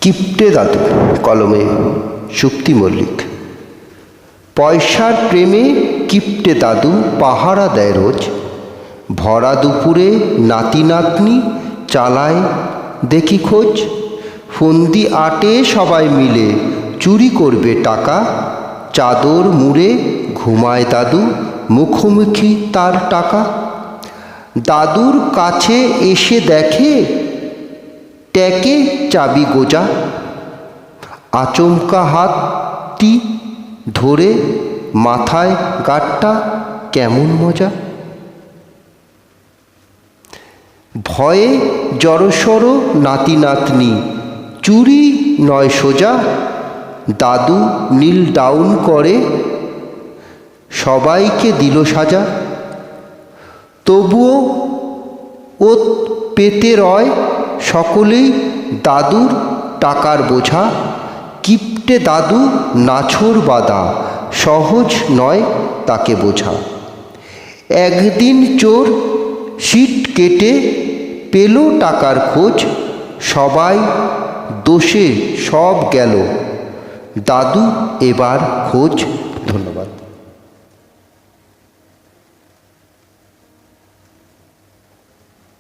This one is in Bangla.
কিপ্টে দাদু, কলমে সুপ্তি মল্লিক। পয়সার প্রেমে কিপ্টে দাদু পাহারা দেয় রোজ। ভরা দুপুরে নাতি নাতনি চালায় দেখি খোঁজ। ফন্দি আটে সবাই মিলে চুরি করবে টাকা। চাদর মুড়ে ঘুমায় দাদু, মুখোমুখি তার টাকা। দাদুর কাছে এসে দেখে ট্যাকে চাবি গোজা। আচমকা হাতটি ধরে মাথায় গাঁটটা, কেমন মজা। ভয়ে জড়সড় নাতি নাতনি, চুরি নয় সোজা। দাদু নীল ডাউন করে সবাইকে দিল সাজা। তবুও ও পেতে রয় সকলেই দাদুর টাকার বোঝা। কিপ্টে দাদু নাছোড় বাঁধা, সহজ নয় তাকে বোঝা। একদিন চোর সিট কেটে পেল টাকার খোঁজ। সবাই দোষে সব গেল, দাদু এবার খোঁজ। ধন্যবাদ।